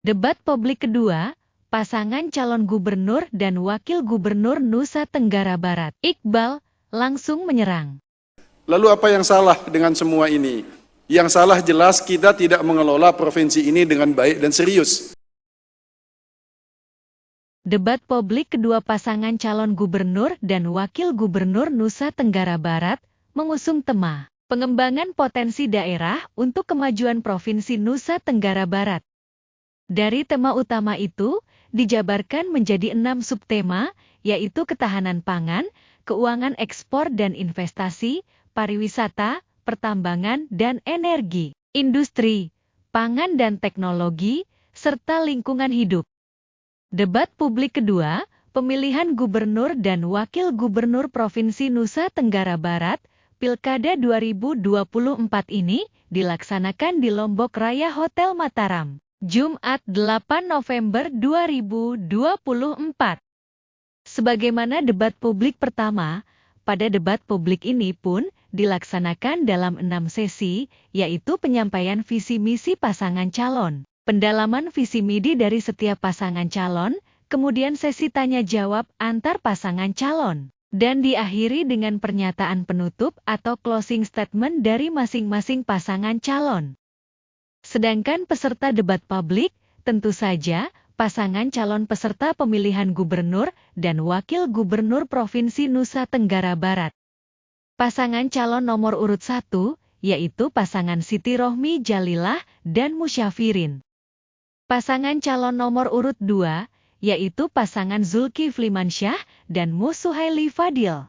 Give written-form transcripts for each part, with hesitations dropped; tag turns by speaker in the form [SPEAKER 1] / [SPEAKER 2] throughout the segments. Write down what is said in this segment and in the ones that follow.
[SPEAKER 1] Debat publik kedua, pasangan calon gubernur dan wakil gubernur Nusa Tenggara Barat, Iqbal, langsung menyerang.
[SPEAKER 2] Lalu apa yang salah dengan semua ini? Yang salah jelas kita tidak mengelola provinsi ini dengan baik dan serius.
[SPEAKER 1] Debat publik kedua pasangan calon gubernur dan wakil gubernur Nusa Tenggara Barat mengusung tema pengembangan potensi daerah untuk kemajuan Provinsi Nusa Tenggara Barat. Dari tema utama itu, dijabarkan menjadi 6 subtema, yaitu ketahanan pangan, keuangan ekspor dan investasi, pariwisata, pertambangan dan energi, industri, pangan dan teknologi, serta lingkungan hidup. Debat publik kedua, pemilihan gubernur dan wakil gubernur Provinsi Nusa Tenggara Barat, Pilkada 2024 ini dilaksanakan di Lombok Raya Hotel Mataram, Jumat 8 November 2024. Sebagaimana debat publik pertama, pada debat publik ini pun dilaksanakan dalam 6 sesi, yaitu penyampaian visi misi pasangan calon, pendalaman visi misi dari setiap pasangan calon, kemudian sesi tanya jawab antar pasangan calon, dan diakhiri dengan pernyataan penutup atau closing statement dari masing-masing pasangan calon. Sedangkan peserta debat publik, tentu saja, pasangan calon peserta pemilihan gubernur dan wakil gubernur Provinsi Nusa Tenggara Barat. Pasangan calon nomor urut 1, yaitu pasangan Siti Rohmi Jalilah dan Musyafirin. Pasangan calon nomor urut 2, yaitu pasangan Zulkifli Mansyah dan Suhaili Fadil.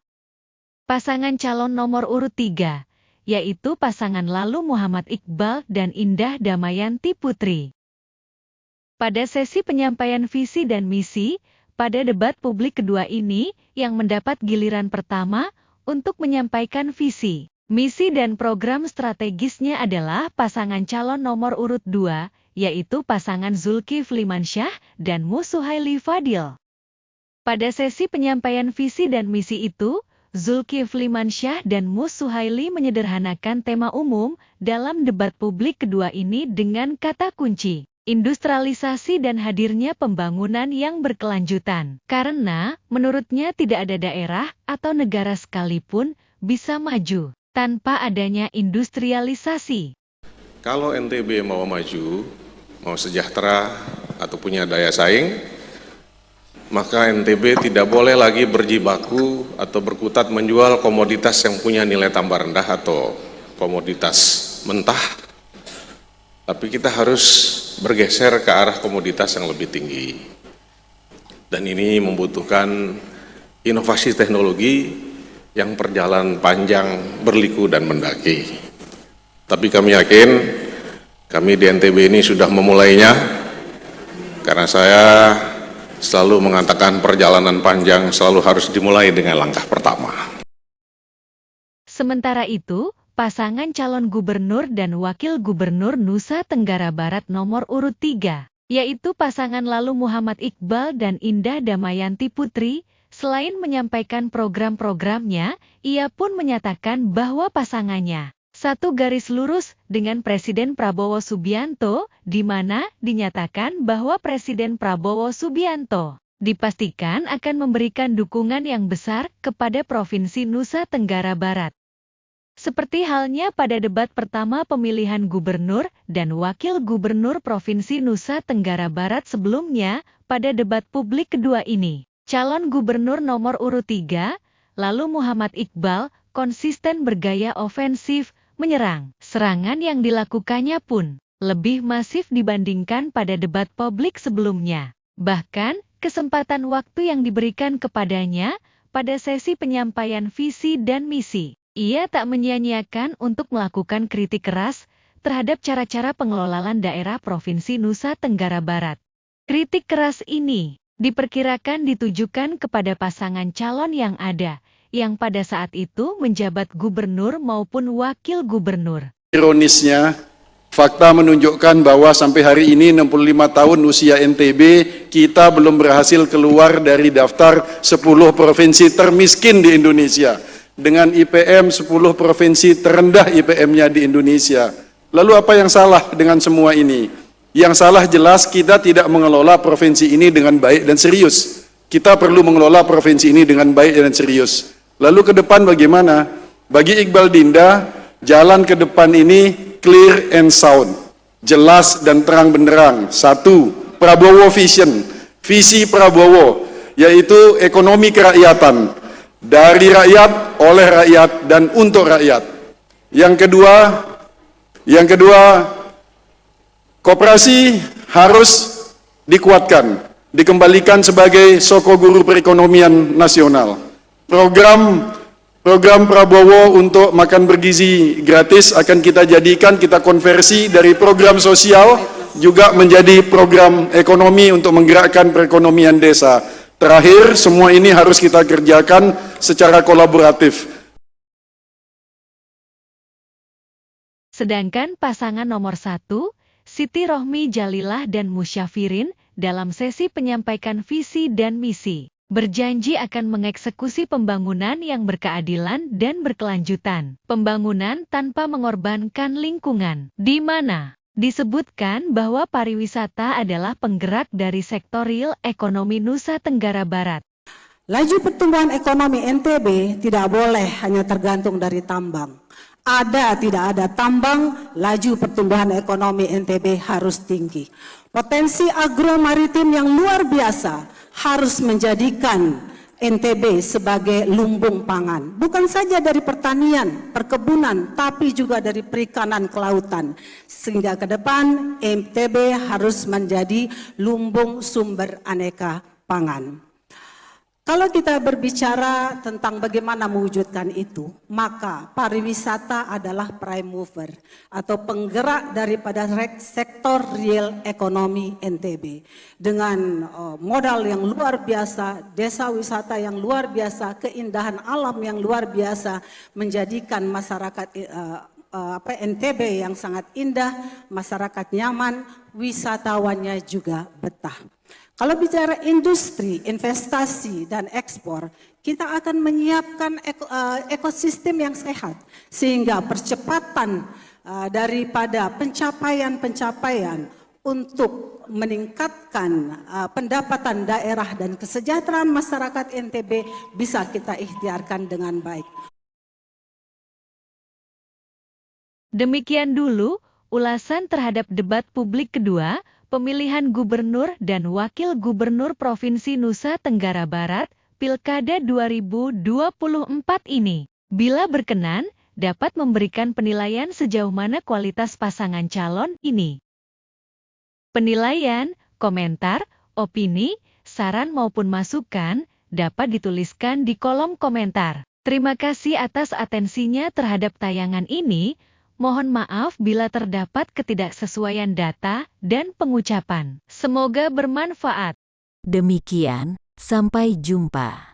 [SPEAKER 1] Pasangan calon nomor urut 3, yaitu pasangan Lalu Muhammad Iqbal dan Indah Damayanti Putri. Pada sesi penyampaian visi dan misi, pada debat publik kedua ini, yang mendapat giliran pertama untuk menyampaikan visi, misi dan program strategisnya adalah pasangan calon nomor urut 2, yaitu pasangan Zulkifli Mansyah dan Suhaili Fadil. Pada sesi penyampaian visi dan misi itu, Zulkifli Mansyah dan Suhaili menyederhanakan tema umum dalam debat publik kedua ini dengan kata kunci, industrialisasi dan hadirnya pembangunan yang berkelanjutan. Karena, menurutnya tidak ada daerah atau negara sekalipun bisa maju tanpa adanya industrialisasi.
[SPEAKER 3] Kalau NTB mau maju, mau sejahtera atau punya daya saing, maka NTB tidak boleh lagi berjibaku atau berkutat menjual komoditas yang punya nilai tambah rendah atau komoditas mentah. Tapi kita harus bergeser ke arah komoditas yang lebih tinggi. Dan ini membutuhkan inovasi teknologi yang perjalanan panjang, berliku dan mendaki. Tapi kami yakin, kami di NTB ini sudah memulainya, karena saya selalu mengatakan perjalanan panjang selalu harus dimulai dengan langkah pertama.
[SPEAKER 1] Sementara itu, pasangan calon gubernur dan wakil gubernur Nusa Tenggara Barat nomor urut 3, yaitu pasangan Lalu Muhammad Iqbal dan Indah Damayanti Putri, selain menyampaikan program-programnya, ia pun menyatakan bahwa pasangannya satu garis lurus dengan Presiden Prabowo Subianto, di mana dinyatakan bahwa Presiden Prabowo Subianto dipastikan akan memberikan dukungan yang besar kepada Provinsi Nusa Tenggara Barat. Seperti halnya pada debat pertama pemilihan gubernur dan wakil gubernur Provinsi Nusa Tenggara Barat sebelumnya, pada debat publik kedua ini, calon gubernur nomor urut 3, Lalu Muhammad Iqbal, konsisten bergaya ofensif, menyerang. Serangan yang dilakukannya pun lebih masif dibandingkan pada debat publik sebelumnya. Bahkan, kesempatan waktu yang diberikan kepadanya pada sesi penyampaian visi dan misi, ia tak menyia-nyiakan untuk melakukan kritik keras terhadap cara-cara pengelolaan daerah Provinsi Nusa Tenggara Barat. Kritik keras ini diperkirakan ditujukan kepada pasangan calon yang ada, yang pada saat itu menjabat gubernur maupun wakil gubernur.
[SPEAKER 2] Ironisnya, fakta menunjukkan bahwa sampai hari ini 65 tahun usia NTB, kita belum berhasil keluar dari daftar 10 provinsi termiskin di Indonesia. Dengan IPM 10 provinsi terendah IPM-nya di Indonesia. Lalu apa yang salah dengan semua ini? Yang salah jelas kita tidak mengelola provinsi ini dengan baik dan serius. Kita perlu mengelola provinsi ini dengan baik dan serius. Lalu ke depan bagaimana? Bagi Iqbal Dinda, jalan ke depan ini clear and sound, jelas dan terang benderang. Satu, Prabowo Vision, visi Prabowo, yaitu ekonomi kerakyatan, dari rakyat, oleh rakyat, dan untuk rakyat. Yang kedua, koperasi harus dikuatkan, dikembalikan sebagai soko guru perekonomian nasional. Program Prabowo untuk makan bergizi gratis akan kita jadikan, kita konversi dari program sosial juga menjadi program ekonomi untuk menggerakkan perekonomian desa. Terakhir, semua ini harus kita kerjakan secara kolaboratif.
[SPEAKER 1] Sedangkan pasangan nomor 1, Siti Rohmi Jalilah dan Musyafirin, dalam sesi penyampaikan visi dan misi, berjanji akan mengeksekusi pembangunan yang berkeadilan dan berkelanjutan. Pembangunan tanpa mengorbankan lingkungan, di mana disebutkan bahwa pariwisata adalah penggerak dari sektor real ekonomi Nusa Tenggara Barat.
[SPEAKER 4] Laju pertumbuhan ekonomi NTB tidak boleh hanya tergantung dari tambang. Tidak ada tambang, laju pertumbuhan ekonomi NTB harus tinggi. Potensi agromaritim yang luar biasa harus menjadikan NTB sebagai lumbung pangan. Bukan saja dari pertanian, perkebunan, tapi juga dari perikanan kelautan. Sehingga ke depan NTB harus menjadi lumbung sumber aneka pangan. Kalau kita berbicara tentang bagaimana mewujudkan itu, maka pariwisata adalah prime mover atau penggerak daripada sektor real ekonomi NTB. Dengan modal yang luar biasa, desa wisata yang luar biasa, keindahan alam yang luar biasa, menjadikan masyarakat NTB yang sangat indah, masyarakat nyaman, wisatawannya juga betah. Kalau bicara industri, investasi, dan ekspor, kita akan menyiapkan ekosistem yang sehat. Sehingga percepatan daripada pencapaian-pencapaian untuk meningkatkan pendapatan daerah dan kesejahteraan masyarakat NTB bisa kita ikhtiarkan dengan baik.
[SPEAKER 1] Demikian dulu ulasan terhadap debat publik kedua, pemilihan gubernur dan wakil gubernur Provinsi Nusa Tenggara Barat, Pilkada 2024 ini. Bila berkenan, dapat memberikan penilaian sejauh mana kualitas pasangan calon ini. Penilaian, komentar, opini, saran maupun masukan dapat dituliskan di kolom komentar. Terima kasih atas atensinya terhadap tayangan ini. Mohon maaf bila terdapat ketidaksesuaian data dan pengucapan. Semoga bermanfaat.
[SPEAKER 5] Demikian, sampai jumpa.